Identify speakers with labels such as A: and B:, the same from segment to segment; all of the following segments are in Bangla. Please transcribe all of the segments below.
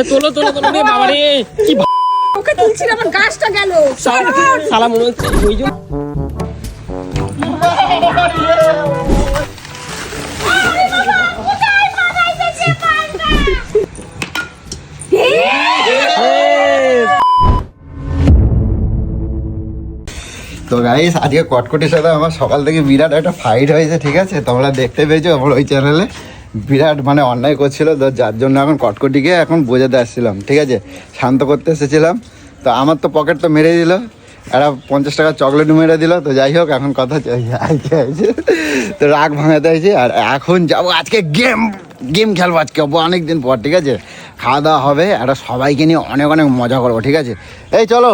A: তোলো তোলো তোলো রে বাবা রে, কি
B: ওকে তুলছি না, আমার গাছটা গেল।
A: সালা মনে হচ্ছে ওই জন্য।
C: তো গাইস আজকে কটকটির সাথে আমার সকাল থেকে বিরাট একটা ফাইট হয়েছে, ঠিক আছে? তোমরা দেখতে পেয়েছো আমার ওই চ্যানেলে। বিরাট মানে অন্যায় করছিল, তো যার জন্য এখন কটকটিকে এখন বোঝাতে আসছিলাম, ঠিক আছে? শান্ত করতে এসেছিলাম। তো আমার তো পকেট তো মেরে দিল, একটা 50 টাকা চকলেট মেরে দিল। তো যাই হোক, এখন কথা চাইছে তো রাগ ভাঙাতে হয়েছে। আর এখন যাবো আজকে গেম খেলবো আজকে অনেক দিন পর, ঠিক আছে? খাওয়া দাওয়া হবে, একটা সবাইকে নিয়ে অনেক অনেক মজা করবো, ঠিক আছে? এই চলো।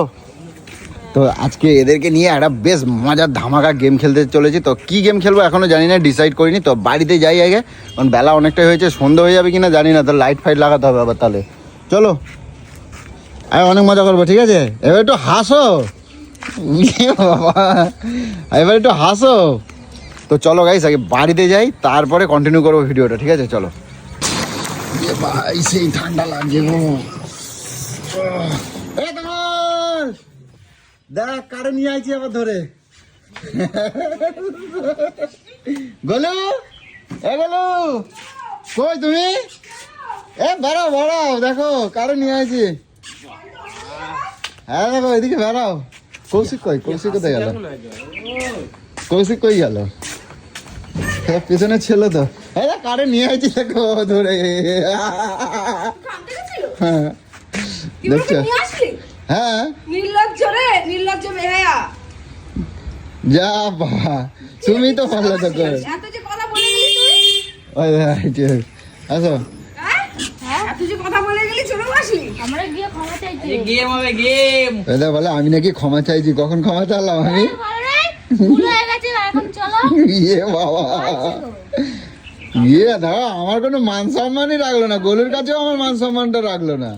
C: তো আজকে এদেরকে নিয়ে একটা বেশ মজার ধামাকা গেম খেলতে চলেছি। তো কী গেম খেলবো এখনও জানি না, ডিসাইড করিনি। তো বাড়িতে যাই আগে, কারণ বেলা অনেকটাই হয়েছে, সন্ধ্যা হয়ে যাবে কিনা জানি না। তো লাইট ফাইট লাগাতে হবে আবার। তাহলে চলো, আরে অনেক মজা করবো, ঠিক আছে? এবার একটু হাসো বাবা, এবার একটু হাসো। তো চলো গাইস, আগে বাড়িতে যাই, তারপরে কন্টিনিউ করবো ভিডিওটা, ঠিক আছে? চলো। ভাই সেই ঠান্ডা লাগছে গো। দেখ কারে নিয়ে আইছি আবার ধরে। গলু, এ গলু, কই তুমি? এ বেড়াও বেড়াও, দেখো কারে নিয়ে আইছি। হ্যাঁ দেখো, এদিকে বেড়াও। কৌশিক কই? কৌশিক কোথায় গেল? কৌশিক কই গেল? পিছনে ছিল তো। হ্যাঁ কারে নিয়ে আইছি দেখো ধরে। হ্যাঁ দেখছো? হ্যাঁ
B: নির্লজ্জ রে, নির্লজ্জ বেহায়া।
C: যা বাবা, তুমি তো পারলে তো কর।
B: এত যে কথা বলে গেলি তুই।
C: ওই আসো।
B: হ্যাঁ এত যে কথা বলে গেলি, চলে আসলি। আমরা গিয়ে ক্ষমা চাইছি।
A: গেম হবে গেম।
C: এটা বলে আমি নাকি ক্ষমা চাইছি, কখন ক্ষমা চাইলাম আমি?
B: ভুল হয়ে গেছে, এখন চলো।
C: ইয়ে বাবা, ইয়ে দাও, আমার কোনো মান সম্মানই রাখলো না। গোলুর কাছেও আমার মান সম্মানটা রাখলো না,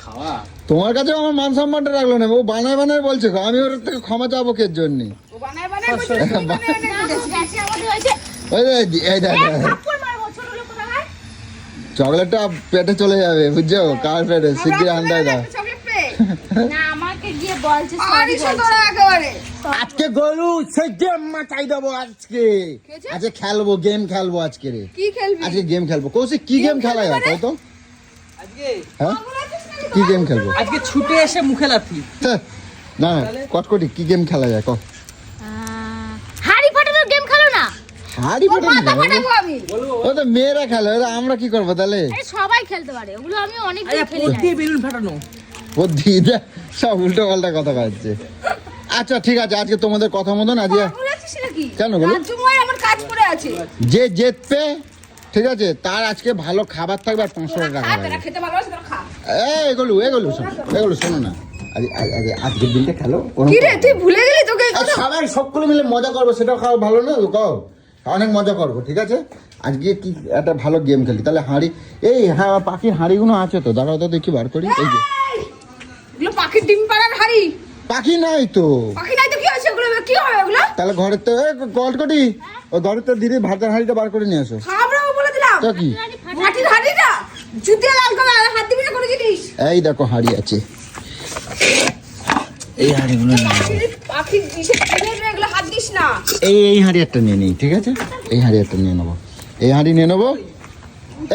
A: খাওয়া
C: তোমার কাছেও আমার মান সম্মানটা রাখলো না। ও বানায় বানায় বলছে, আমি ওর থেকে ক্ষমা চাবো কের জন্য?
B: ও বানায় বানায় বলছে, তুই বানায় বানায় বলছিস। আমাদের হয়েছে
C: ওই এই দেখ,
B: থাপ্পড় মারবো, ছোট লোক কোথাকার।
C: চকলেটটা পেটে চলে যাবে, বুঝছো? কার পেটে? শিগগির আন্দায় দাও।
B: না আমাকে গিয়ে বলছে সরি তোরা একেবারে।
C: আজকে গরু সে গেম মাচাই দেবো আজকে। আজকে খেলবো, গেম খেলবো আজকে রে।
B: কি খেলবি?
C: আজকে গেম খেলবো। কৌশিক কি গেম খেলা যায় তাই তো?
A: আজকে
C: হ্যাঁ কি গেম খেলবো?
A: আজকে ছুটে এসে মুখে লাথি।
C: না না কটকটি কি গেম খেলা যায়? কো
B: হাড়ি ফাটানোর গেম খেলো না।
C: হাড়ি
B: মাথা ফাটাবো আমি।
C: ও তো মেয়েরা খেলে, ওরা আমরা কি করবো তাহলে?
B: আরে সবাই খেলতে পারে ওগুলো, আমি অনেক
A: আরে
B: খেলি।
A: পথ দিয়ে বেলুন ফাটানো।
C: ও দিদা সব উল্টো পাল্টা কথা কাটছে। আচ্ছা ঠিক আছে, আজকে তোমাদের কথা মতন আজকে
B: বলেছিস নাকি?
C: কেন বলো?
B: রাজুময় আমার কাজ পড়ে আছে।
C: যে জিতবে, ঠিক আছে, তার আজকে ভালো খাবার থাকবে আর 500 টাকা
B: খা,
C: থাকবে।
B: তোরা খেতে ভালোবাসিস, তোরা খা।
C: এগুলো শোনো না। আজকের দিনটা খেলো।
B: কি রে তুই ভুলে গেলি? তোকে এই
C: আর
B: কথা
C: সবাই সকলে মিলে মজা করবো, সেটাও খাওয়া ভালো না? কও অনেক মজা করবো, ঠিক আছে? আজকে কি একটা ভালো গেম খেলি তাহলে। হাঁড়ি, এই হ্যাঁ পাখির হাঁড়িগুলো আছে তো, দাঁড়াও তো দেখি বার করি। এই যে
B: এগুলো পাখির ডিম পাড়ার হাড়ি।
C: পাখি নাই তো।
B: পাখি নাই তো কি হয়েছে? ওগুলো কি হবে ওগুলো?
C: তাহলে ঘরের তো কটকটি, ওই ঘরের তো দিদি ভাতের হাঁড়িটা বার করে নিয়ে আসো।
B: খাবরাও বলে দিলাম।
C: তো কি
B: মাটির হাড়িটা জুতিয়ে লাল করে হাত দিবি না কোনো জিনিস।
C: এই দেখো হাঁড়ি আছে, এই হাঁড়িগুলো
B: পাখির দিশে এগুলো হাত দিস না।
C: এই হাঁড়ি একটা নিয়ে নিই, ঠিক আছে? এই হাঁড়ি একটা নিয়ে নেবো, এই হাঁড়ি নিয়ে নেবো।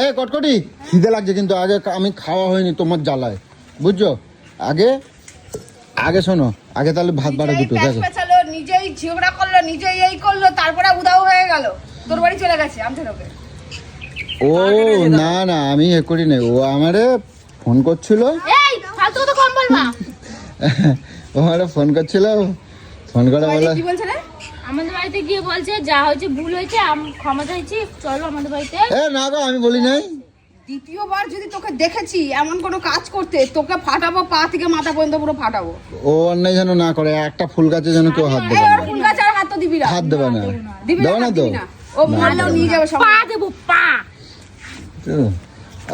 C: এই কটকটি খিদে লাগছে কিন্তু, আগে আমি খাওয়া হয়নি তোমার জ্বালায়, বুঝছো? আগে শোনো, আগে তাহলে ভাত বাড়া দুটো, ঠিক আছে?
B: পেছালো, নিজেই ঝগড়া করলো, নিজেই এই করলো, তারপরে উদাও হয়ে গেল। তোর বাড়ি চলে গেছে আনতে হবে।
C: ও না না, আমি এ করি নাই। ও আমারে ফোন করছিল।
B: এই ফালতু কথা কম বলবা।
C: ও আমারে ফোন করছিল, ফোন করে বলে
B: কি বলছ রে?
D: আমাদের বাড়িতে গিয়ে বলছে যা হয়েছে ভুল হয়েছে, ক্ষমা চাইছি, চলো আমাদের বাড়িতে।
C: এ না গো, আমি বলি নাই।
B: দ্বিতীয়বার যদি তোকে দেখেছি এমন কোনো কাজ করতে, তোকে ফাটাবো, পা থেকে মাথা পর্যন্ত পুরো ফাটাবো।
C: ও অন্যায় যেন না করে, একটা ফুল গাছে যেন কেউ হাত
B: এই
C: দেবে
B: ওর
C: না।
B: ফুল গাছ আর হাত তো দিবি না।
C: হাত দেবে না,
B: দিবি
C: দেবে না তো?
B: দিবি না। ও মারলেও নিয়ে যাবে সব।
D: পা দেবো, পা।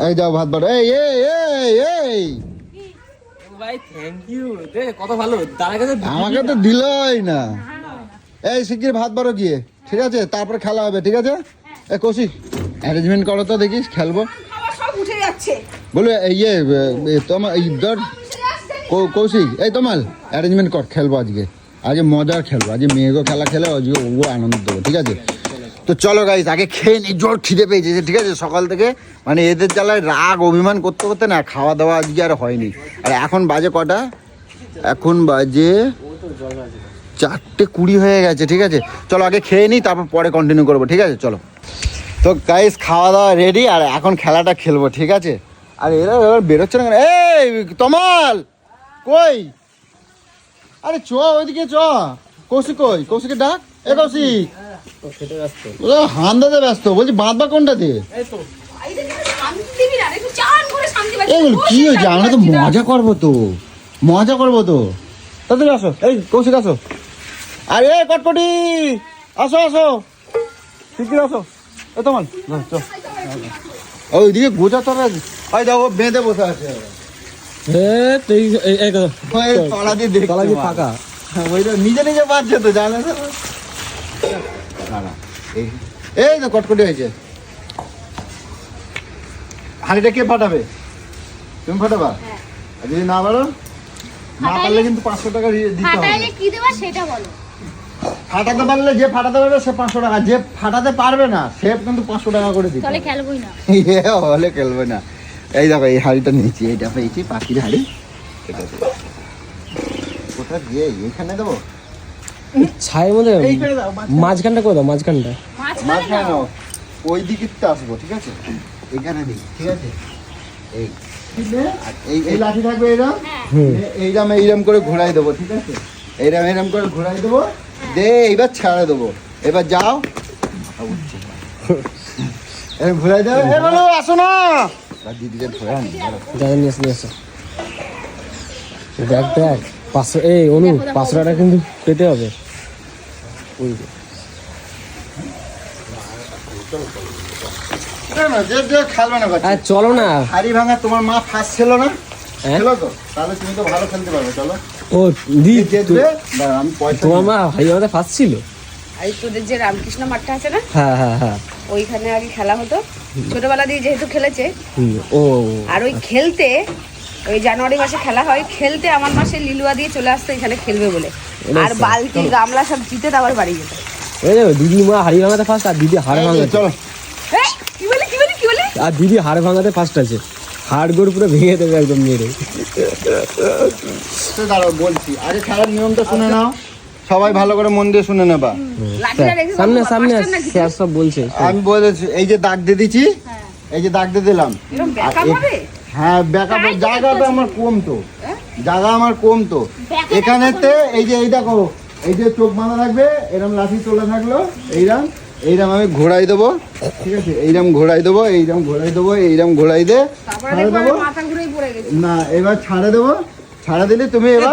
C: এই যাও ভাত বাড়ো। এই এই এই এই
A: ভাই থ্যাংক ইউ, দে কত ভালো। তার কাছে
C: আমাকে তো দিলই না। এই শিগগির ভাত বাড়ো গিয়ে, ঠিক আছে? তারপরে খেলা হবে, ঠিক আছে? এ কৌশিক অ্যারেঞ্জমেন্ট করো তো, দেখিস খেলবো।
B: খাবার সব উঠে যাচ্ছে।
C: বলো ইয়ে তোমার ধর কৌশিক এই তোমার অ্যারেঞ্জমেন্ট কর, খেলবো আজকে মজা খেলবো, আজকে মেয়েগো খেলা খেলে আজকে ও আনন্দ দেবো, ঠিক আছে? তো চলো গাইস আগে খেয়ে নি, জোর খিদে পেয়েছে, ঠিক আছে? সকাল থেকে মানে এদের জ্বালায় রাগ অভিমান করতে করতে না খাওয়া দাওয়া আজকে আর হয়নি। আর এখন বাজে কটা? এখন বাজে 4:20 হয়ে গেছে, ঠিক আছে? চলো আগে খেয়ে নিই, তারপর পরে কন্টিনিউ করবো, ঠিক আছে? চলো। তো গাইস খাওয়া দাওয়া রেডি, আর এখন খেলাটা খেলবো, ঠিক আছে? আর এরা বেরোচ্ছে না কেন? এই তমাল কই? আরে চ ওইদিকে চ। কৌশিক কই? কৌশিকের ডাক। এ কৌশিক হান্দাতে ব্যস্ত, বলছি বাঁধবা কোনটা দিয়ে? এগুলো কি হয়েছে? আমরা তো মজা করবো তো, মজা করবো তো, তাড়াতাড়ি আসো। এই কৌশিক আসো, আরে কটকটি আসো আসো, শিগগির আসো। এ তোমার ওইদিকে গোজা তোরা ওই দেখো বেঁধে বসে আছে, তলা দিয়ে ফাঁকা, ওইটা নিজে নিজে বাঁধছে তো, জানে না। এই তো কটকটি হয়েছে। হাঁড়িটা কে ফাটাবে? তুমি ফাটাবা? আর যদি না পারো, না পারলে কিন্তু 500 টাকা দিতে হবে।
D: কি দেবা সেটা বলো।
C: ফাটাতে পারলে যে ফাটাতে পারবে সে 500 টাকা, যে ফাটাতে পারবে না সে কিন্তু 500 টাকা করে দিতে হবে।
D: তাহলে খেলবই না।
C: হলে খেলবে না। এই দেখো এই হাঁড়িটা নিয়েছি, এইটা পেয়েছি পাখির হাঁড়ি, ঠিক আছে? কোথায় দিয়ে এইখানে দেবো?
A: ছায়ের মধ্যে মাঝখানটা করে দাও, মাঝখানটা।
C: মাঝখানে নাও, ওই দিকে আসবো, ঠিক আছে? এখানে দিই, ঠিক আছে? এই এই লাঠি থাকবে এইরকম, এইরকম করে ঘোরাই দেবো, ঠিক আছে? এইরকম করে ঘোরাই দেবো, দে এইবার ছেড়ে দেবো, এবার যাও। এরকম ঘোরাই দেবো, এ বলো আসো না, দিদিকে ধরে আনি,
A: নিয়ে আসো। দেখ 500, এই অনু 500 টাকা কিন্তু পেতে হবে।
C: খেলবে না বাচ্চা,
A: চলো না।
C: হাড়ি ভাঙা তোমার মা ফার্স্ট ছিল না? খেলো তো, তাহলে তুমি তো ভালো খেলতে পারবে। চলো।
A: ও দি
C: জিতবে, আমি পয়সা
A: তোমার মা হাড়ি ভাঙাতে ফার্স্ট ছিল?
B: এই তোদের যে রামকৃষ্ণ মাঠটা আছে না,
A: হ্যাঁ হ্যাঁ হ্যাঁ,
B: ওইখানে আগে খেলা হতো ছোটবেলা দিয়ে, যেহেতু খেলেছে।
A: ও
B: আর ওই খেলতে, ওই জানুয়ারি মাসে খেলা হয়, খেলতে আমার মাসে লিলুয়া দিয়ে চলে আসতো এখানে খেলবে বলে, আর বালতি গামলা সব জিতে আবার বাড়ি যেত।
A: এই দেখো দিদি মা হাড়ি ভাঙাতে ফার্স্ট, আর দিদি হাড় ভাঙাতে।
C: চলো।
B: কি বলে কি বলে কি বলে?
A: আর দিদি হাড় ভাঙাতে ফার্স্ট আছে, হাড় গোড় পুরো ভেঙে দেবে একদম মেরে।
C: দাঁড়াও বলছি, আগে খেলার নিয়মটা শুনে নাও, সবাই ভালো করে মন দিয়ে শুনে নেবা।
A: সামনে সামনে স্যার সব বলছে।
C: আমি বলেছি এই যে দাগ দিয়ে দিচ্ছি, এই যে দাগ দিয়ে দিলাম। হ্যাঁ ব্যাকআপ, জায়গাটা আমার কম তো, জায়গা আমার কম তো। এখানেতে এই যে এই দেখো, এই যে চোখ বাঁধা থাকবে, এরকম লাঠি চলে থাকলো, এইরকম এইরকম আমি ঘোরাই দেবো, ঠিক আছে? এইরকম ঘোরাই দেবো, এইরকম ঘোরাই দেবো, এইরকম ঘোরাই দে ছাড়ে দেবো না, এবার ছাড়ে দেবো। ছাড়া দিলে তুমি এবার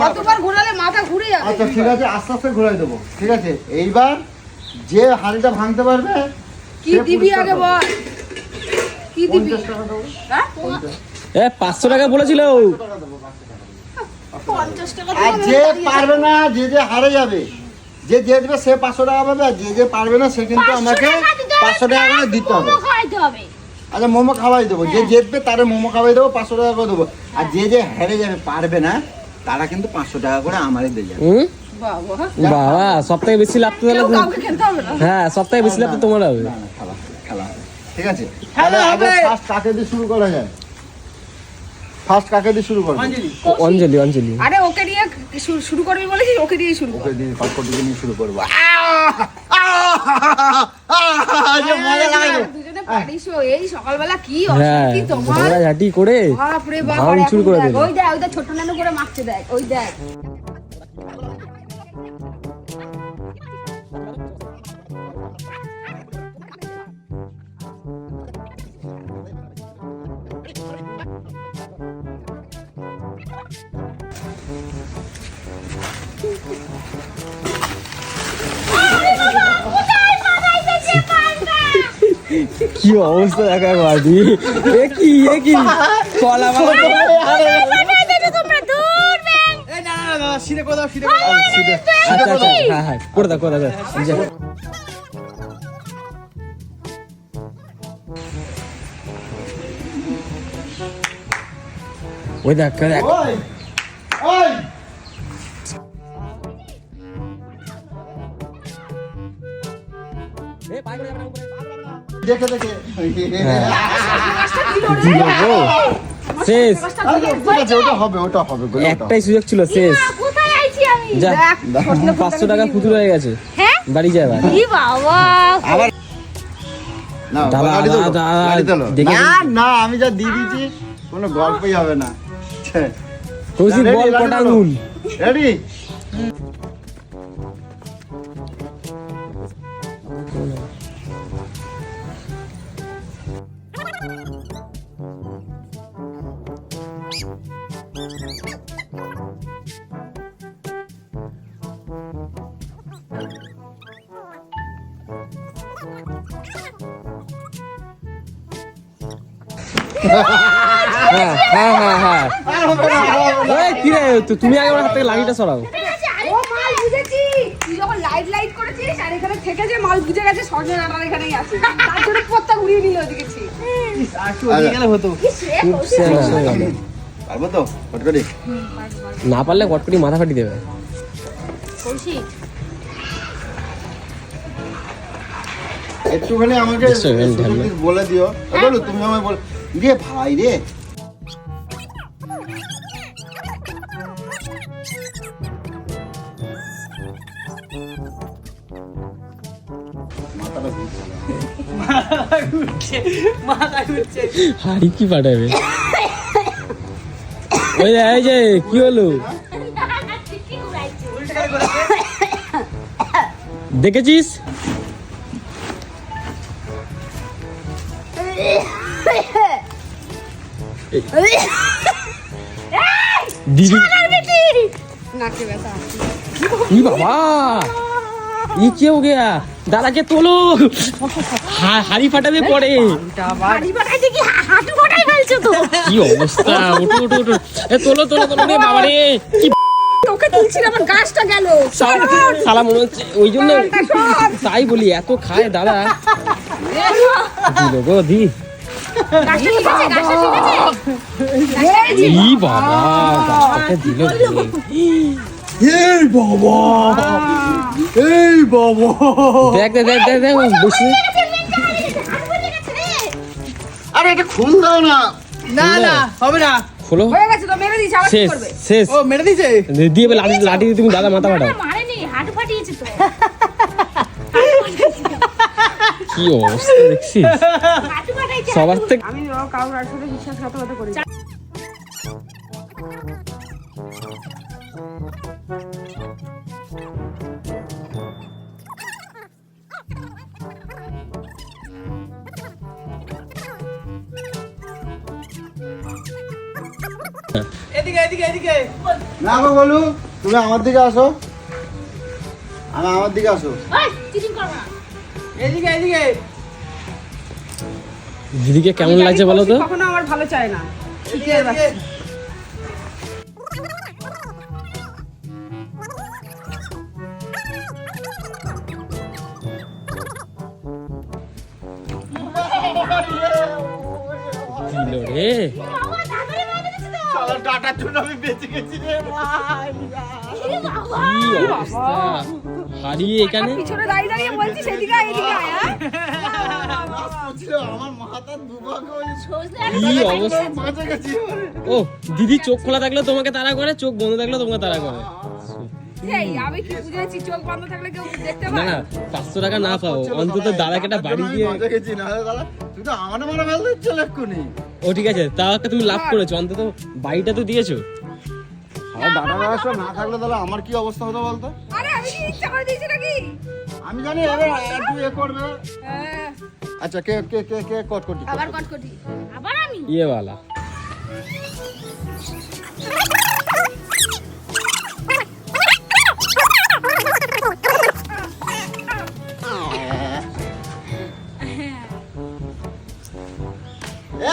B: কতবার ঘোরালে মাথা ঘুরে যাবে।
C: আচ্ছা ঠিক আছে, আস্তে আস্তে ঘোরাই দেবো, ঠিক আছে? এইবার যে হাঁড়িটা ভাঙতে পারবে,
B: কি দিবি আগে বল, কি দিবি?
C: 50 টাকা দেবো।
B: হ্যাঁ
A: 500 টাকা বলেছিল।
B: 50 টাকা
C: আর যে পারবে না, যে যে হারে যাবে, যে জিতবে সে 500 টাকা পাবে, আর যে যে পারবে না সে কিন্তু আমাকে 500 টাকা করে দিতে হবে।
D: খাইতে হবে।
C: আচ্ছা মোমো খাওয়াই দেবো, যে জিতবে তারে মোমো খাওয়াই দেবো, 500 টাকা করে দেবো। আর যে যে হেরে যাবে, পারবে না, তারা কিন্তু 500 টাকা করে আমারই দিয়ে যাবে।
A: বাবা সবথেকে বেশি লাভ তো তাহলে।
B: কাউকে খেলতে হবে না।
A: হ্যাঁ সবথেকে বেশি লাভ তো তোমার হবে।
C: না না, খেলা খেলা হবে, ঠিক আছে? তাহলে আগে ফার্স্ট কাকে দিয়ে শুরু করা যায়? ফার্স্ট কাকে দিয়ে শুরু করব?
A: অঞ্জলি। অঞ্জলি
B: আরে ওকে দিয়ে শুরু করবি বলেছিস, ওকে দিয়ে শুরু কর।
C: ওকে দিয়ে কটকটি নিয়ে শুরু করব। আজ মজা লাগে।
B: দুজনে পারিস, এই সকালবেলা কি
A: হ্যাঁ
B: অশান্তি তোমার।
A: ঝাঁটি করে
B: বাপ রে বাপ,
A: ভাঙ শুরু করে দিল।
B: ওই দেখ ছোট নানু করে মাখছে, দেখ ওই দেখ।
A: কি অবস্থা দেখা বাড়ি, কি কলা হ্যাঁ করে দাও করে দাও। ওই দেখ দেখ
C: ওই ওই দেখে দেখে
A: দিল গো শেষ
C: ঠিক আছে ওটা হবে বলে
A: একটাই সুযোগ ছিল শেষ
D: কোথায় আইছি আমি?
A: যা
B: দেখ,
A: 500 টাকা ফুতুর হয়ে গেছে
D: হ্যাঁ?
A: বাড়ি যা এবার
D: ই বাবা।
C: আবার না
A: দাদা,
C: গাড়ি তোলো,
A: দাদা,
C: গাড়ি তোলো।
A: দেখে
C: না না আমি যা দিয়ে দিয়েছি কোনো গল্পই হবে না
A: কৌশিক বল কটা আঙুল
C: রেডি
A: হ্যাঁ হ্যাঁ হ্যাঁ হ্যাঁ ওই কি রে তুমি আগে আমার হাত থেকে লাঠিটা সরাও
B: ও মাল বুঝেছি, তুই যখন লাইট করেছিস আর এখানে থেকে যে মাল বুঝে গেছে সজনে ডাঁটার এখানেই আছে, তার জন্য পত্তা ঘুরিয়ে নিল ওদিকে ছি।
A: খুব শেষ হয়ে গেল।
C: পারবো তো কটকটি
A: না পারলে কটকটি মাথা ফাটি দেবে
D: কৌশিক
C: একটুখানি আমাকে
A: দেখছো, ঢালনা।
C: please বলে দিও বলো তুমি আমায় বল রে ভাই রে মাথাটা ঘুরছে।
A: হাড়ি কি পাঠাবে ওই যে, এই যে কি হলো
D: কি ঘুরাইছি?
A: দেখেছিস দিদি
B: নাকে ব্যথা।
A: ই বাবা ই কি हो गया দাদাকে তোলো হাড়ি ফাটাবে পড়ে
D: বাড়ি বাড়াইছে কি হাঁটু গোটাই ফেলছো তো?
A: কি অবস্থা ওঠো ওঠো ওঠো এ তোলো তোলো তোলো রে বাবা রে কি
B: তোকে তুলছি না, আমার গাছটা গেল।
A: সালা মনে হচ্ছে ওই জন্য তাই বলি এত খায় দাদা দিল গো দি
D: গাছটা ঠিক আছে, গাছটা ঠিক আছে?
A: ই বাবা গাছটাকে দিল
C: এই বাবা এই বাবা
A: দেখ দেখ দেখ দেখ দেখ বসে
C: আরে এটা খুল দাও না
A: না না হবে না খোলো
B: হয়ে গেছে তো, মেরে দিয়েছে, আবার কি
A: শেষ
B: করবে?
A: শেষ ও মেরে দিয়েছে দিয়ে এবার লাঠি লাঠি দিয়ে তুমি দাদা মাথা ফাটাও
D: মারেনি, হাঁটু ফাটিয়েছে তো।
A: কি অবস্থা দেখছিস
D: হাঁটু ফাটাইছে।
A: সবার থেকে
B: আমি কারোর আসলে বিশ্বাসঘাতকতা করি না।
C: না গো বলু তুমি আমার দিকে আসো আমার দিকে আসো
D: ওই, চিটিং করো না।
A: দিদিকে কেমন লাগছে বলো তো
B: কখনো আমার ভালো চায় না, শিখিয়ে বাচ্চা।
A: দিল রে
D: বাবা, তাড়াতাড়ি মেরে দিয়েছে তো।
C: চলো টাটা চুন আমি বেঁচে গেছি রে ভাই
D: এরে বাবা।
A: কি অবস্থা হারিয়ে এখানে
B: পিছনে দাঁড়িয়ে দাঁড়িয়ে বলছি সেদিকে আয়, এদিকে আয়, হ্যাঁ?
C: আমার মাথা দুভাগে
D: সজনে
A: কি অবস্থা
C: বেঁচে গেছি
A: ও দিদি চোখ খোলা থাকলে তোমাকে তাড়া করে চোখ বন্ধ থাকলে তোমাকে তাড়া করে
B: এই, আমি কি বুঝেছি চোখ বন্ধ থাকলে কেউ দেখতে
A: না
B: পায়?
A: না 500 টাকা না পাও অন্তত দাদাকে একটা বাড়ি দিয়ে
C: বেঁচে গেছি না দাদা তুই তো আমার মারা ফেলতে চলে এক্ষুনি
A: ও ঠিক আছে তাও একটা তুমি লাভ করেছো অন্তত বাড়িটা তো দিয়েছো
C: আর দাদা ব্যবস্থা না থাকলে তাহলে আমার কি অবস্থা হতো বলতো
B: আরে আমি কি ইচ্ছা করে দিয়েছি নাকি?
C: আমি জানি এবার একটু এ করবে
B: হ্যাঁ,
C: আচ্ছা কে কে কে কে কটকটি
B: আবার কটকটি।
D: আবার আমি?
A: ইয়ে বালা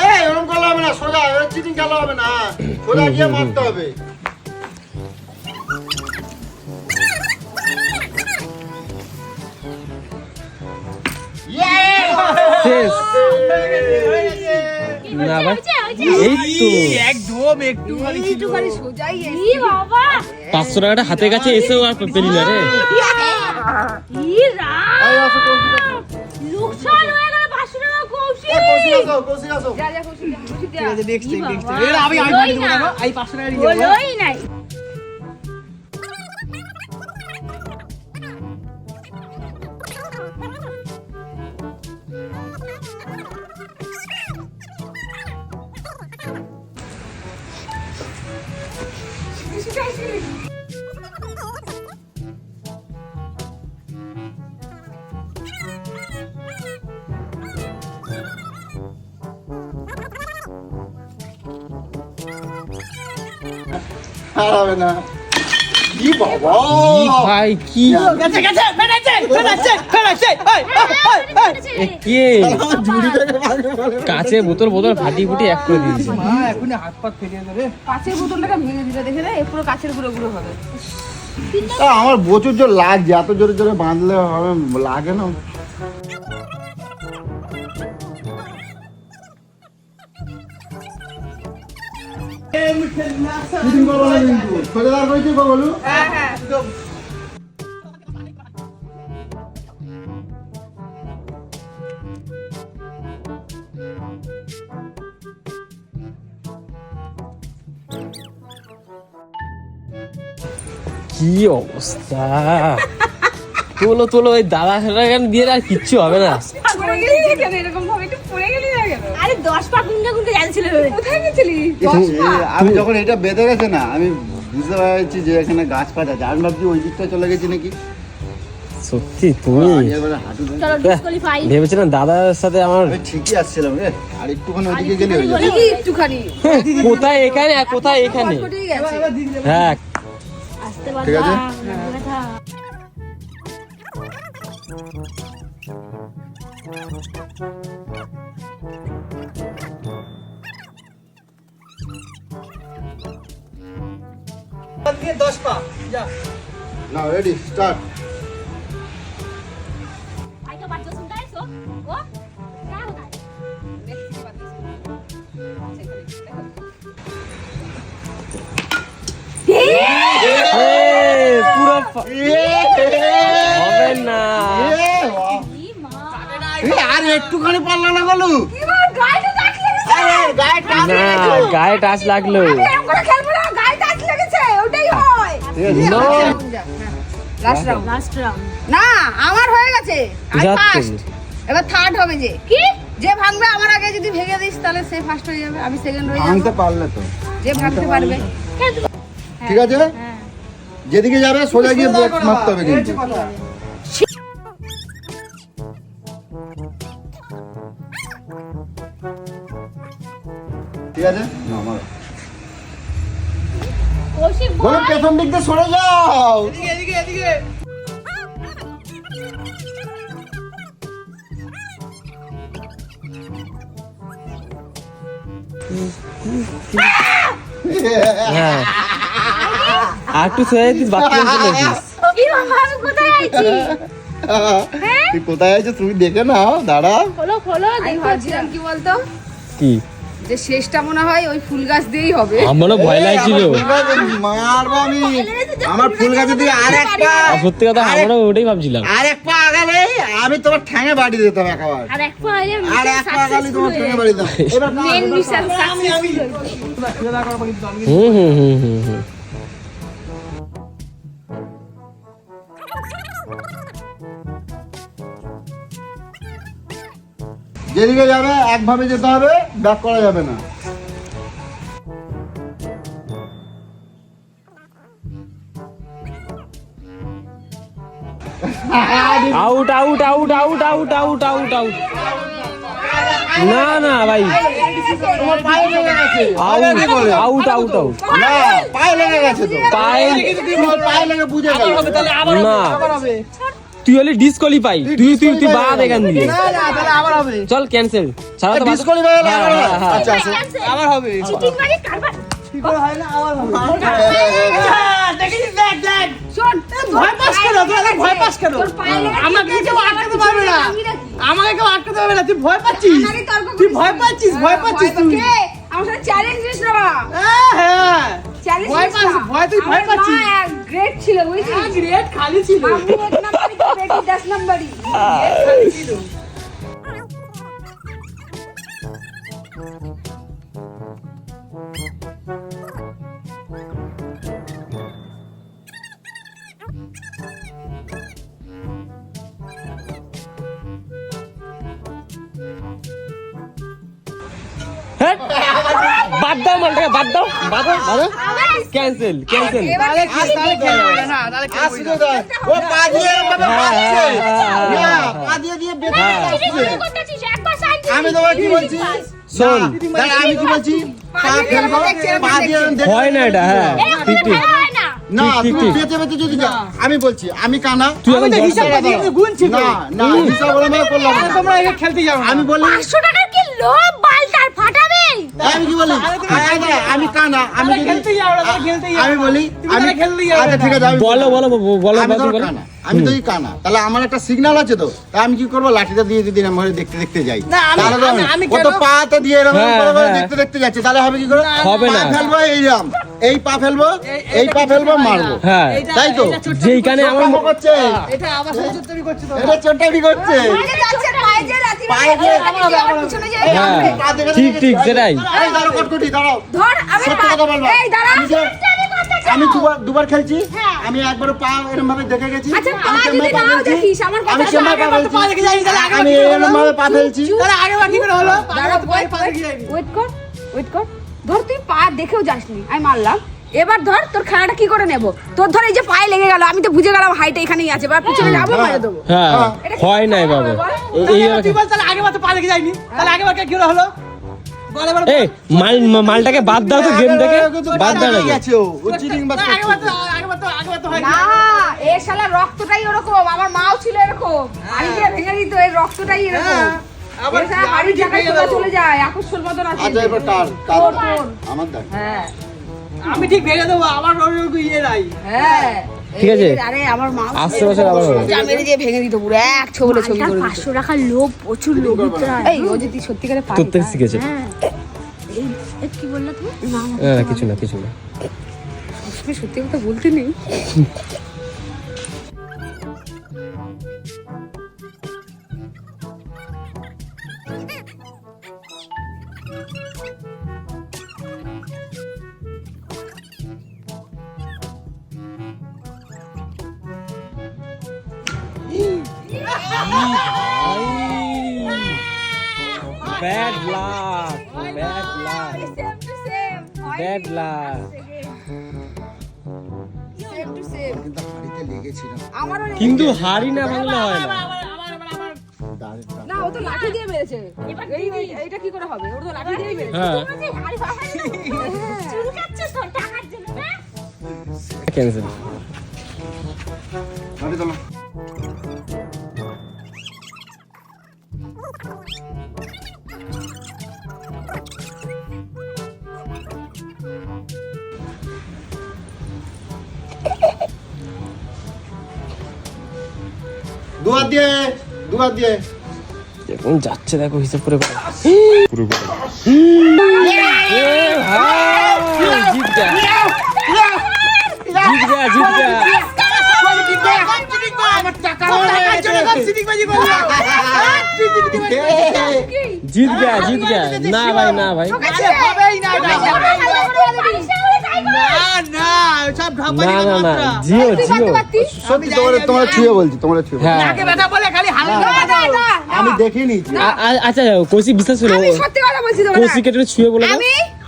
C: এই এরকম করলে হবে না সোজা চিটিং খেলা হবে না সোজা গিয়ে মারতে হবে
A: শেষ
D: কি
A: না ভাই
D: হয়েছে? ওই হয়েছে?
A: এই তো
E: একদম একটু
B: একটুখানি সোজাই
D: ই বাবা
A: 500 টাকাটা হাতের কাছে এসেও আর পেলি না রে।
D: ই রাম লোকসান হয়ে গেল 500 টাকা কৌশিক
B: যা যা খুশি দে
E: দেখছি
D: ই
E: দেখছি
D: বাবা,
E: এর আমি
D: হলোই
E: বাড়ি
D: না।
E: দেবো এই 500 টাকা দিয়ে দেবো
D: হলোই নাই
C: আর হবে না কি বাবা
A: কি ভাই কি
E: গেছে গেছে বেড়েছে ফেলেছে
A: এ কে
C: আমার ঝুড়ি থেকে ভাগে বলে
A: কাছে বোতল ফাটি ফুটি এক করে দিয়েছে।
E: মা এখনই হাত পা ফেরিয়ে দেবে
B: কাঁচের বোতলটাকে ভেঙে দিলে দেখে রে পুরো কাঁচের গুঁড়ো গুঁড়ো হবে
C: আমার প্রচুর জোর লাগছে এত জোরে জোরে বাঁধলে হবে লাগে না
B: হ্যাঁ হ্যাঁ
A: কি অবস্থা, তোলো তোলো ওই দাদা গান দিয়ে আর কিচ্ছু হবে না।
B: পড়ে গেলি কেন এরকম ভাবে একটু পড়ে গেলি না কেন
D: আরে 10 পা গুন্ডা গুন্ডা যাচ্ছিল
B: কোথায় গেছিলি
C: আমি যখন এটা বেঁধে গেছে না আমি বুঝতে পারছি যে এখানে গাছ পাতা আছে আমি ভাবছি ওই দিকটা চলে গেছি নাকি
A: সত্যি তুমি
C: এবারে হাঁটু ধরে-
D: চলো ডিসকোয়ালিফাই
A: ভেবেছিলাম দাদার সাথে আমার
C: আমি ঠিকই আসছিলাম রে আর একটুখানি ওইদিকে গেলে হয়ে যাবে
B: কি একটুখানি
A: কোথায় এখানে আর কোথায় এখানে।
B: কোথায় গেছে
A: হ্যাঁ
D: আসতে
C: ঠিক আছে।
D: ব্যথা
E: দিয়ে 10 পা যা
C: না রেডি স্টার্ট
D: भाई का बात जो सुनता है सो वो क्या होता है
A: পুরো হবে না।
D: ई मां
C: আর একটুখানি পারলা না গলু
B: গায়ে টাচ লেগেছে
A: না গায়ে টাচ লাগলো।
B: এরকম করে খেলবো না গায়ে টাচ লেগেছে ওটাই হয়
A: No.
B: Last round
D: last round
B: না আমার হয়ে গেছে আমি
A: যাচ্ছে।
B: ফার্স্ট এবার থার্ড হবে যে
D: কি
B: যে ভাঙবে আমার আগে যদি ভেঙে দিস তাহলে সে ফার্স্ট হয়ে যাবে আমি সেকেন্ড হয়ে
C: ভাঙতে
B: যাব
C: পারলে তো
B: যে ভাঙতে পারবে
C: ঠিক আছে যেদিকে যাবে সোজা গিয়ে ব্রেক মারতে হবে কিন্তু ঠিক আছে না আমার
D: কৌশিক
C: বলে
D: বল
C: পেছন দিক দিয়ে সরে যাও
E: এদিকে এদিকে এদিকে
A: হ্যাঁ আর একটু সরে দিস বাথরুম চলে দিস।
D: কি বাবা আমি কোথায় আইছি
C: তুই কোথায় আছিস তুমি দেখে নাও দাঁড়া
D: খোলো খোলো
B: আমি
D: দেখো
B: ভাবছিলাম কি বলতো
A: কি
B: যে শেষটা মনে হয় ওই ফুল গাছ দিয়েই হবে
A: আমারও ভয় লাগছিল।
C: মারবো আমি আমার ফুল গাছে দিয়ে আর একটা
A: আর সত্যি কথা আমারও ওটাই ভাবছিলাম।
C: আর এক পা আগালে আমি তোমার ঠ্যাঙে বাড়ি দিতাম একেবারে
D: আর এক পা আইলে
C: আর এক পা আগালে তোমার ঠ্যাঙে বাড়ি দিতাম এবার
B: মেন মিশন সাকসেসফুল
E: সোজা করবো কিন্তু আমি
A: হুম
C: যেদিকে যাবে একভাবে যেতে হবে ব্যাক করা যাবে না
A: out out out out out out out out না না ভাই
C: তোমার পায়ে লেগে গেছে
A: আউট আউট আউট আউট
C: না পায়ে লেগে গেছে তো
A: পায়ে
C: তোমার পায়ে লেগে বুঝে গেল
E: তাহলে আবার
A: না
E: আবার হবে
A: তুই হলে ডিসকোয়ালিফাই তুই বাদ এখান দিয়ে
E: না না তাহলে আবার হবে
A: চল ক্যান্সেল ছাড়া তো
C: ডিসকোয়ালিফাই হলে আবার হবে।
A: হ্যাঁ,
C: আচ্ছা আচ্ছা
E: আবার হবে
D: চিটিং মানে কারবার
E: কি করে হয় না আবার হবে দেখিস দেখ দেখ
B: শোন
E: ভয় পাস কেন তুই ভয় পাস কেন
B: তোর পায়ে লেগে
E: আমাকে কেউ আটকাতে পারবে না
B: ভাঙি নাকি?
E: আমাকে কেউ আটকাতে পারবে না তুই ভয় পাচ্ছিস
B: আমারই তর্ক
E: তুই
B: করিস।
E: ভয় পাচ্ছিস তুই
B: কে আমার
E: ভয় তুই ভয় পাচ্ছিস
B: গ্রেট ছিল বুঝছিস
E: গ্রেট খালি ছিল
B: মাম্মি 1 নাম্বারই তো বেটি 10 নাম্বারই
E: খালি ছিল
A: হ্যাঁ? বাদ দাও মালটাকে, বাদ দাও, বাদ দাও, বাদ দাও। Cancel, cancel.
B: এবারে কি
C: আসলে দেখ, ও পা দিয়ে এরকম ভাবে বাঁধছে। না, পা দিয়ে দিয়ে বেঁধে
A: হ্যাঁ।
C: বাঁধছে।
D: শুরু করতেছিস একবার সাইন
C: আমি তোমাকে কি বলছি?
A: শোন,
C: না, দাঁড়া, আমি কি বলছি? পা ফেলবো, পা দিয়ে এরকম দেখে-
A: হয় না এটা, হ্যাঁ ঠিক ঠিক।
D: হয় না
C: না,
A: ঠিক,
C: তুমি
A: ঠিক।
C: বেঁচে বেঁচে যদি যাও। আমি বলছি, আমি কানা।
A: তুই
E: আমি
A: এখন
E: তো
A: দশ
E: হিসাব
A: টাকা
E: করে
A: দাও।
E: গুনছি তো
C: না, না, হিসাব করে আমি করলাম না।
E: তোমরা এখানে খেলতে যাও না
C: আমি বলি,
D: 500 টাকার কি লোভ বালতার ফাটাবে
C: আমি কি বলি? আমি কানা, আমি
E: তাহলে
C: যদি-
E: খেলতে যাও না, তাহলে খেলতে যাও
C: আমি
E: না।
C: বলি,
E: তুমি
C: আমি
E: তাহলে খেলতে যাও
C: আচ্ছা
E: না।
C: ঠিক আছে, আমি
A: বলো বলো বলো,
C: আমি
A: বাদু
C: ধরো
A: বলো।
C: কানা, আমি যদি কানা, তাহলে আমার একটা সিগন্যাল আছে তো, তা আমি কি করবো? লাঠিটা দিয়ে যদি আমি দেখতে দেখতে যাই,
E: না, আমি-
C: তাহলে তো
E: আমি- আমি
C: ও তো
E: কেন-
C: পাতে দিয়ে এরকম
A: হ্যাঁ,
C: করে করে
A: হ্যাঁ।
C: দেখতে দেখতে যাচ্ছে, তাহলে হবে কি করে?
A: হবে
C: পা
A: না।
C: ফেলবো এইরকম, এই পা ফেলবো, এই পা ফেলবো, মারবো।
A: হ্যাঁ,
C: তাই তো?
A: যেইখানে আমার
C: আমার করছে,
E: এটা আমার সাথে চুরি করছিস তো
C: এটা চোটামি করছে।
B: পায়ে যাচ্ছে পায়ে যে লাথি
C: পায়ে যে-
B: আমার পিছনে যে
A: হ্যাঁ,
C: পা দেখে
A: ঠিক
C: দেখে
A: ঠিক
C: যাচ্ছে।
A: সেটাই।
C: এই দাঁড়াও, কটকটি, দাঁড়াও।
B: ধর আমি
C: সত্যি কথা বলবো।
B: এই দাঁড়া
C: আমি দুবার খেলছি, আমি একবার পা এরকম ভাবে দেখে গেছি।
B: আচ্ছা পা
C: আমি
B: যদি
C: কেমন পা
B: নাও
C: ফেলছি?
B: দেখিস আমার
C: আমি
B: কথা
C: কেমন পা
E: আগের বার তো পা দেখে যাইনি, তাহলে আগের বার
C: আমি
E: কি করে
C: এরকম
E: হলো?
C: ভাবে পা ফেলছি।
E: তাহলে আগের বার কি করে হলো
B: দাঁড়া ওয়েট কর ধর তুই পা দেখেও যাসনি আমি মারলাম এবার ধর তোর খেলাটা কি করে নেব তোর ধর এই যে পায়ে লেগে গেল আমি তো বুঝে গেলাম হাইটা এখানেই আছে এবার পিছনে যাবো মারে দেবো
A: হ্যাঁ, হয় না এভাবে।
E: তুই বল তাহলে আগের বার তো পা দেখে যাইনি তাহলে আগের বার কি করে হলো বল এবার
A: এই মালটাকে বাদ দাও তো গেম থেকে, বাদ দাও নাকি?
C: গেছে ও চিটিং বাজ
E: আগের বার তো হয়
B: না এ শালা রক্তটাই ওরকম আমার মাও ছিল এরকম আমি যে ভেঙে দিত এই রক্তটাই এরকম
E: আবার
B: এ শালা হাড়ি জায়গায় চলে যায় আকর্ষণ মতন আছে
C: আচ্ছা এবার টার
B: তোর।
C: আমার দেখ
B: হ্যাঁ
E: আমি ঠিক ভেঙে দেবো আমার ইয়ে নাই
B: হ্যাঁ
A: ঠিক আছে।
B: আরে আমার মা
A: আশেপাশে আবার হবে।
B: যা মেরে যে ভেঙে দিত পুরো এক ছবলে ছবি করে দিত
D: 500 টাকার লোভ প্রচুর লোভ
B: এই ও যদি সত্যিকারে পারে
A: তোর থেকে শিখেছে।
D: হ্যাঁ এই কি বললা তুমি
A: না, কিছু না, কিছু না।
B: সত্যি সত্যি কথা বলতে নেই
A: Bad luck, bad luck,
B: same to same
A: bad luck.
B: Same to same
C: কিন্তু হাড়িতে লেগেছিল
B: আমারও
A: কিন্তু হাড়ি না ভাঙলে হয় না।
C: দাঁড়িয়ে
B: না ও তো লাঠি দিয়ে মেরেছে এইটা কি করে হবে ও তো লাঠি দিয়ে মেরেছে
A: হ্যাঁ,
D: চুলকাচ্ছিস তোর টাকার জন্য না
A: ক্যান্সেল।
C: দাঁড়িয়ে চলো দুবার দিয়ে
A: এখন যাচ্ছে দেখো, হিসাব করে করো। পুরো করে। এ ভাই, জিত গয়া, জিত গয়া, জিত গয়া।
E: আমার টাকার জন্য সব সিটিংবাজি করলো
A: জিত গয়া, জিত গয়া। না ভাই, না ভাই,
E: আরে হবেই না এটা। না না সব ঢাপানি
A: না না না,
E: মাত্রা
A: জিও জিও।
C: সত্যি তোমার ছুঁয়ে বলছি, তোমার ছুঁয়ে বলছি।
A: হ্যাঁ,
E: নাকে ব্যথা বলে খালি হালকা
C: আমি দেখিনি
A: আচ্ছা কৌশি বিশ্বাস করো,
B: আমি সত্যি কথা বলছি তোমার
A: কৌশি কেটে ছুঁয়ে বলে দাও।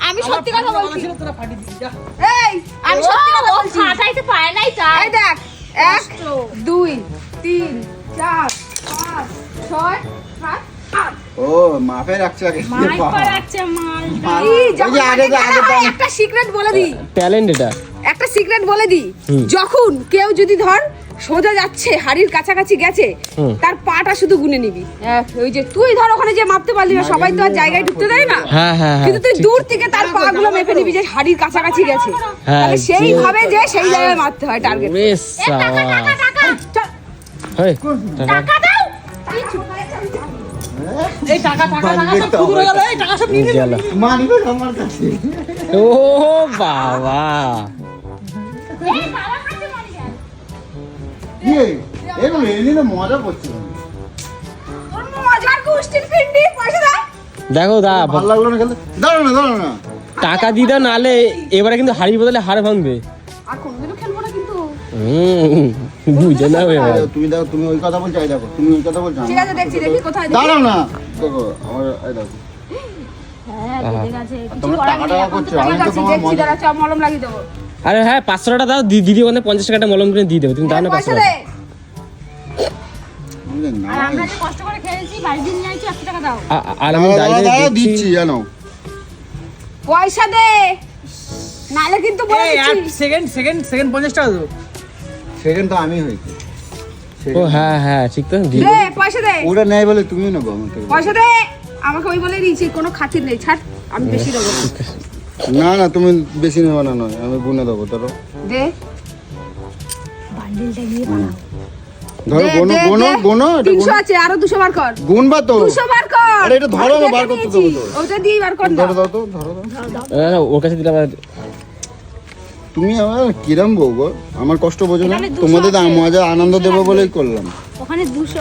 B: আমি সত্যি কথা বলছি
E: তোরা ফাটি দিবি যা
B: এই আমি সত্যি কথা
D: ও
B: বলছি
D: ফাটাইতে পারে নাই তাই
B: এই দেখ 1 2 3 4 5 6 7 8
C: ও মাপে রাখছে আগে
D: মাইক পাড়াচ্ছে মালটা
B: একটা সিক্রেট বলে দিই
A: ট্যালেন্ট এটা।
B: একটা সিক্রেট বলে দিই যখন কেউ যদি ধর সোজা যাচ্ছে হাড়ির কাছাকাছি গেছে তার পাটা শুধু গুনে নিবি ওই যে তুই ধর ওখানে যে মাপতে পারলি না সবাই তো আর জায়গায় ঢুকতে দেয় না
A: হ্যাঁ হ্যাঁ হ্যাঁ,
B: কিন্তু তুই
A: ঠিক।
B: দূর থেকে তার পা গুলো মেপে নিবি যে হাড়ির কাছাকাছি গেছে
A: হ্যাঁ,
B: তাহলে সেই ভাবে যে সেই জায়গায় মারতে হয় টার্গেট
A: ওরে সাবাস। হেই, টাকা।
E: এই টাকা টাকা টাকা সব খুচরো গেল এই টাকা সব নিয়ে
A: গেল।
C: মানিবে আমার কাছে
A: ও বাবা,
D: এই বাবা খাচ্ছে মনে যায়
C: কি এগুলো এমনি না মজা করছিলাম।
B: তোর মজার গোষ্ঠীর পিন্ডি পয়সা দে।
A: দেখো দা
C: ভালো লাগলো না খেলতে, দাঁড়াও না
A: টাকা দিয়ে দাও, নাহলে এবারে কিন্তু হাড়ির বদলে হাড় ভাঙবে।
B: আর কোনদিনও খেলবো না কিন্তু।
A: বুঝে নাও এবার।
C: তুমি দেখো, তুমি ওই কথা বলছো, এই দেখো তুমি ওই কথা বলছো।
B: ঠিক আছে দেখছি কোথায় দেখি।
C: দাঁড়াও না, দেখো আমার এই দেখো
D: হ্যাঁ বেঁধে গেছে কিছু
C: তোমরা
D: করার
C: টাকা
D: নেই
C: টাকা
D: এখন তো
C: করছো, আমি
B: ঠিক
C: তো
B: আছে
C: তোমার
B: দেখছি
C: মজা
B: দাঁড়া চ মলম লাগিয়ে দেবো।
A: আরে হ্যাঁ 500 টাকা দাও, দিদি ওখানে 50 টাকাটা মলম কিনে দিয়ে দেবে, তুমি দাও না 500
B: পয়সা
A: টাকা।
B: দে।
C: বুঝলেন না।
D: আর আমরা যে কষ্ট করে খেয়েছি বাড়ি দিন যাইছি 100 টাকা দাও
A: আর আমি দাঁড়িয়ে
C: দাঁড়াও,
A: দেখছি।
C: দিচ্ছি জানো।
B: পয়সা দে। নালে কিন্তু বলে
E: এই
B: দিচ্ছি।
E: সেকেন্ড 50 টাকা দেবো।
C: সেকেন্ড তো আমি হয়েছি।
A: ও হ্যাঁ হ্যাঁ ঠিক তো দিয়ে
B: দে পয়সা দে।
C: ওরা নেয় বলে তুমি নেবো আমার থেকে।
B: পয়সা দে। আমাকে ওই বলে দিয়েছি কোনো খাতির নেই, ছাড় আমি বেশি দেবো।
C: না তুমি বেশি নেবে না, নয় আমি গুনে দেবো। ধরো
B: দে
D: বান্ডিলটা নিয়ে পালাও
C: ধরো,
B: দে,
C: গোনো
B: দে,
C: গোনো
B: দে।
C: গোনো, এটা
B: 300
C: গোনো।
B: আছে, আরো 200 বার কর।
C: গুনবা তো।
B: 200 বার কর।
C: আরে এটা ধরো না,
B: আমি
C: বার
B: দেখে
C: করতে দেবো
B: নিয়েছি।
C: তো।
B: ওটা দিয়ে বার কর না।
C: ধরো দাও তো, ধরো দাও।
A: ওর কাছে দিলে আবার
C: তুমি আমার কিরম বউ গো, আমার কষ্ট বোঝো না।
D: এখানে 200
C: তোমাদের
D: আছে।
C: মজা আনন্দ দেবো বলেই করলাম।
D: ওখানে 200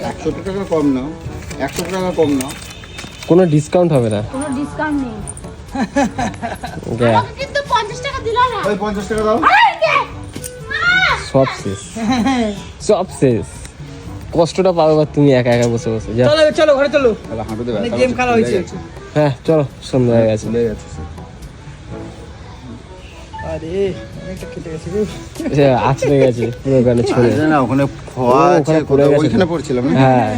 C: 100 টাকা কম নাও, 100 টাকা কম নাও।
A: কোনো ডিসকাউন্ট হবে না।
D: কোনো ডিসকাউন্ট নেই
A: ওকে,
D: আমাকে কিন্তু 50 টাকা দিল না
C: ওই 50 টাকা দাও।
D: এই দে
A: সব শেষ, সব শেষ। কষ্টটা পাবে বা তুমি একা একা বসে বসে যাও।
E: চলো ঘরে চলো।
C: তাহলে হাঁটুতে
E: অনেক
C: ব্যথা
E: গেম
C: করছে,
E: খেলা
C: ফুলে
E: হয়েছে।
C: গেছে।
A: হ্যাঁ চলো, সন্ধ্যা হয়ে গেছে।
C: ফুলে গেছে সে।
E: আরে অনেকটা কেটে গেছে রে।
A: আছড়ে গেছে পুরো গানে ছড়ে।
C: আরে না, ওখানে খোয়া
A: ও,
C: আছে,
A: ওখানে পড়ে গেছে তো।
C: ওইখানে পড়ছিলাম না।
A: হ্যাঁ